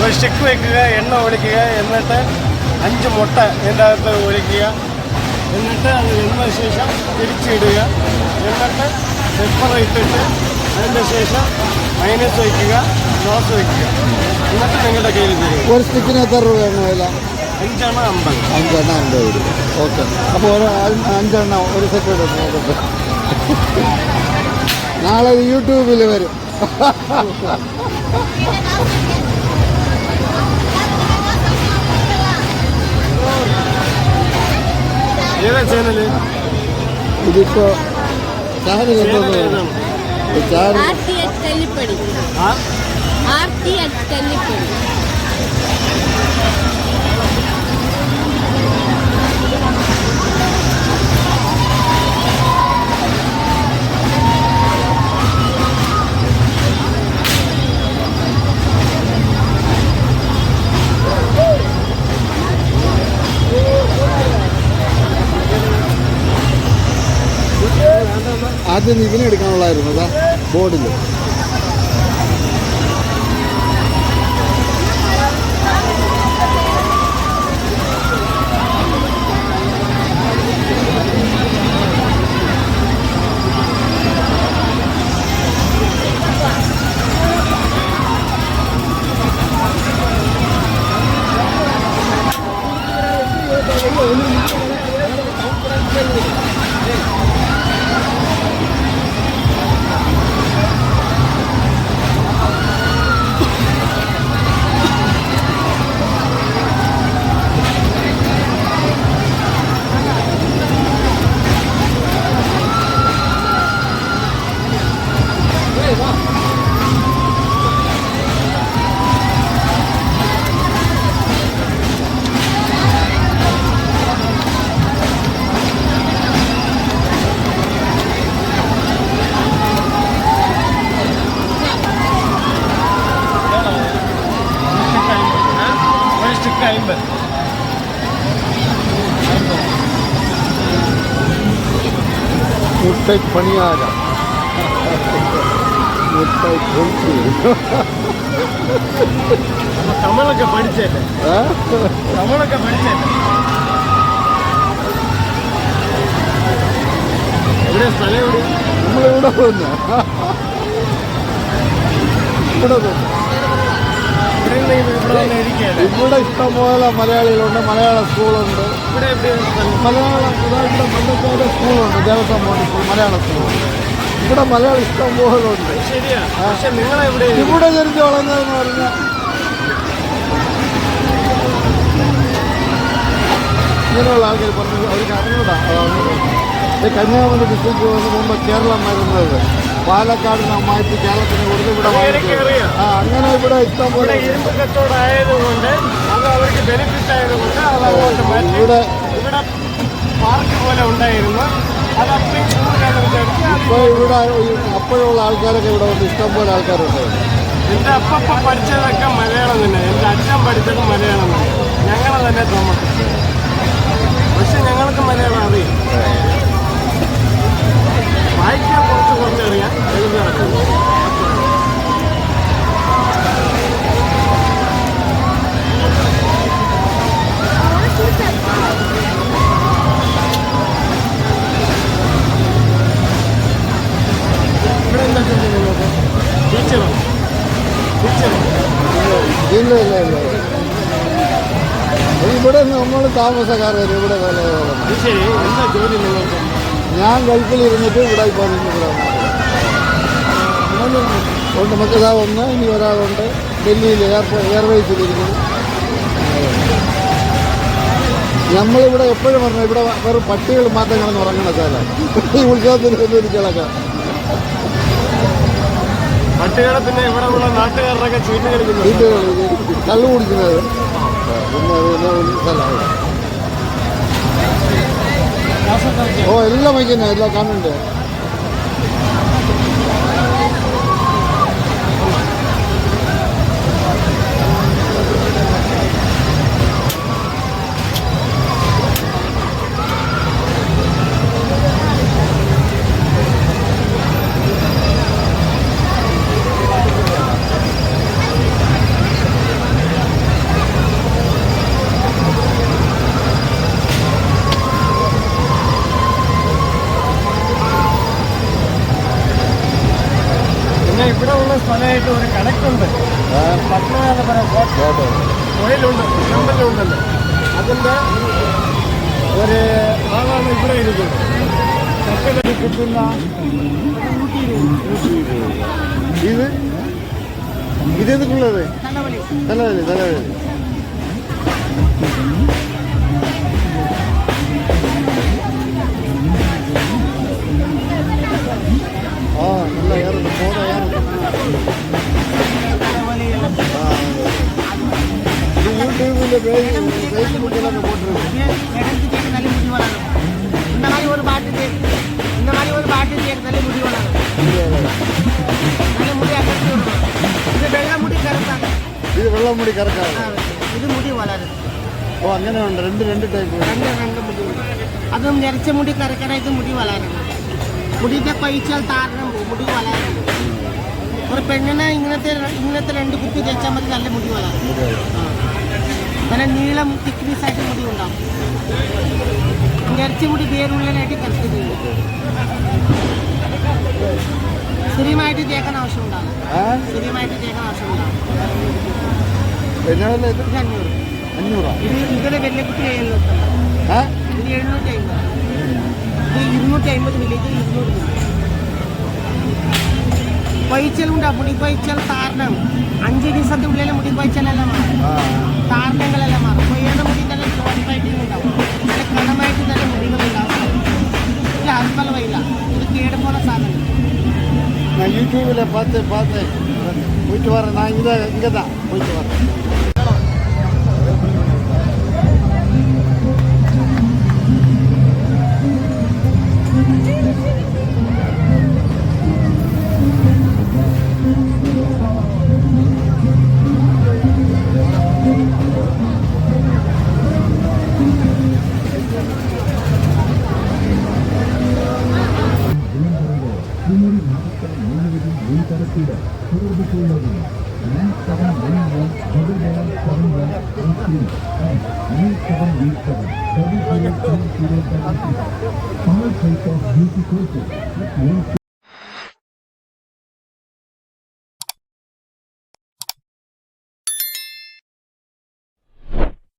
ഒരു സ്റ്റിക്ക് വയ്ക്കുക, എണ്ണ ഒഴിക്കുക, എന്നിട്ട് 5 മുട്ട ഇതിൻ്റെ അകത്ത് ഒഴിക്കുക, എന്നിട്ട് അത് വെന്തതിന് ശേഷം തിരിച്ചിടുക, എന്നിട്ട് പെപ്പർ ഇട്ടിട്ട് അതിൻ്റെ ശേഷം മൈനസ് വയ്ക്കുക, സോസ് വയ്ക്കുക, എന്നിട്ട് നിങ്ങളുടെ കയ്യിൽ തരിക. ഒരു സ്റ്റിക്കിന് എത്ര രൂപയാണ് വില? 5 എണ്ണം 50. 5 എണ്ണം 50 രൂപ. ഓക്കെ. അപ്പോൾ ഒരു 5 എണ്ണം ഒരു സെറ്റ് നോക്കട്ടെ. നാളെ യൂട്യൂബിൽ വരും. ഏതാ ചാനല്? ഇതിപ്പോ ചാനൽ ആദ്യം ഇതിനെ എടുക്കാനുള്ളതായിരുന്നു അതാ ബോർഡിൽ. മുട്ടை പണിയാരം, മുട്ടை പൊട്ടി. തമിഴൊക്കെ പഠിച്ചല്ലേ? തമിഴൊക്കെ പഠിച്ചല്ലേ? എവിടെ സ്ഥലം? എവിടെ? നമ്മളിവിടെ പോകുന്ന ഇവിടെ പോകും. ഇവിടെ ഇഷ്ടംപോലെ മലയാളികളുണ്ട്, മലയാള സ്കൂളുണ്ട്. മലയാളം ഇവിടെ മണ്ണക്കാട് സ്കൂളുണ്ട്, ദേവസ്വം ബോർഡ് സ്കൂൾ, മലയാള സ്കൂൾ. ഇവിടെ മലയാളം ഇഷ്ടംപോലെ ഉണ്ട്. ഇവിടെ ജനിച്ച് വളർന്നതെന്ന് പറഞ്ഞാൽ ഇങ്ങനെയുള്ള ആൾക്കാർ പറഞ്ഞു അവർക്ക് അറിഞ്ഞൂടാ. കന്യാകുമാരി ഡിസ്ട്രിക്റ്റ് വന്ന് മുമ്പ് കേരളമായിരുന്നത് പാലക്കാട് മാറ്റി കേരളത്തിന് കൊടുത്ത് ഇവിടെ അങ്ങനെ ഇവിടെ ഇഷ്ടം പോലെ കച്ചവടമായതുകൊണ്ട് അത് അവർക്ക് ബെനിഫിറ്റ് ആയതുകൊണ്ട് ഇവിടെ ഇവിടെ പാർക്ക് പോലെ ഉണ്ടായിരുന്നു. അത് ഇപ്പോൾ ഇവിടെ അപ്പോഴുള്ള ആൾക്കാരൊക്കെ ഇവിടെ വന്ന് ഇഷ്ടം പോലെ ആൾക്കാരുണ്ട്. എൻ്റെ അപ്പ പഠിച്ചതൊക്കെ മലയാളം തന്നെ, എൻ്റെ അച്ഛൻ പഠിച്ചത് മലയാളം തന്നെ, ഞങ്ങളെ തന്നെ തോമസ്. പക്ഷെ ഞങ്ങൾക്ക് മലയാളം അറിയാം, വായിക്കാൻ കുറച്ചറിയാം, എഴുതാറിയാം. ഇവിടെ എന്താ നിങ്ങൾക്ക് ടീച്ചറോ? ഇല്ല ഇല്ല ഇല്ല, ഇവിടെ നമ്മൾ താമസക്കാരൻ ഇവിടെ വില. ശരി, എന്താ ജോലി നിങ്ങൾക്ക്? ഞാൻ ഗൾഫിൽ ഇരുന്നിട്ട് ഇവിടെ ഇപ്പോൾ ഇവിടെ ഉണ്ട്. മക്കളാ ഒന്ന്, ഇനി ഒരാളുണ്ട് ഡൽഹിയിൽ എയർവേസിലിരിക്കുന്നു. നമ്മളിവിടെ എപ്പോഴും പറഞ്ഞു ഇവിടെ വെറും പട്ടികൾ മാത്രം കിടന്ന് ഉറങ്ങണ സ്ഥലം. ഈ ഉത്സവത്തിന് ഒരു കിളക്കാം പട്ടികളെ പിന്നെ ഇവിടെ ഉള്ള നാട്ടുകാരുടെയൊക്കെ ചീട്ട് കളിക്കുന്നത്, കള്ളു കുടിക്കുന്നത്. പിന്നെ സ്ഥലമാണ്. ഓ എല്ലാം വയ്ക്കുന്നത്, എല്ലാം കാണുന്നുണ്ട്. കോട്ട ഓയിലുണ്ട് ചെമ്പല്ലുണ്ടല്ലോ അതിൻ്റെ ഒരു ആളാണ് ഇവിടെ ഇരിക്കുന്നത്. ചക്കരയിൽ കിട്ടുന്ന ഇതെന്തുള്ളത് തലവേലി തലവേലി ആ നല്ല ഏറുന്നു ഫോട്ടോ ഏറുന്നു. யூடியூப்ல ஃபேஸ்புக்கில் போட்டுருக்கு. இந்த மாதிரி ஒரு பாட்டு கேட்கறதாலே முடி வளரும். நல்ல முடி அகற்றி விடணும். இது வெள்ளை முடி கருத்தாங்க. ഇത് വെള്ള മുടി കറക്കാണ്. ഇത് മുടി വളരും. ഓ അങ്ങനെയുണ്ട്. രണ്ട് ടൈപ്പ്. രണ്ട് മുടി. അതും നിറച്ച മുടി കറക്കണ ഇത് മുടി വളരും. മുടിയുടെ പൈച്ചാൽ താരണം പോകും. മുടി വളരും. ഒരു പെണ്ണിനെ ഇങ്ങനത്തെ 2 കുത്തി തേച്ചാൽ മതി നല്ല മുടി വളരും. നല്ല നീളം തിക്നെസ് ആയിട്ട് മുടി ഉണ്ടാവും. നിറച്ച മുടി വേറുള്ളതായിട്ട് കറക്കുന്നത് സ്ഥിരമായിട്ട് തേക്കാൻ ആവശ്യം ഉണ്ടാകും. ഇത് 500. ഇതിലെ വെള്ളക്കുട്ടി 700. ഇത് 750. ഇത് 250 മില്ലി. ഇത് 200 മില്ലി. കൊയ്ച്ചലുണ്ടാവും. മുടി കൊയ്ച്ചൽ താരണം 5 ദിവസത്തിനുള്ളിൽ മുടി കൊയ്ച്ചലെല്ലാം മാറും. താരണങ്ങളെല്ലാം മാറും. കൊയ്യേണ്ട മുടി നല്ല ഷോർട്ടായിട്ട് ഉണ്ടാവും. നല്ല കണമായിട്ട് നല്ല മുടികളുണ്ടാവും. ഇല്ല അൽപ്പല വയില്ല. ഇത് കേട് പോലെ സാധനം. நான் யூடியூப்ல பார்த்து போயிட்டு வரேன். நான் இங்கே தான் போயிட்டு வரேன். All type of beauty courses with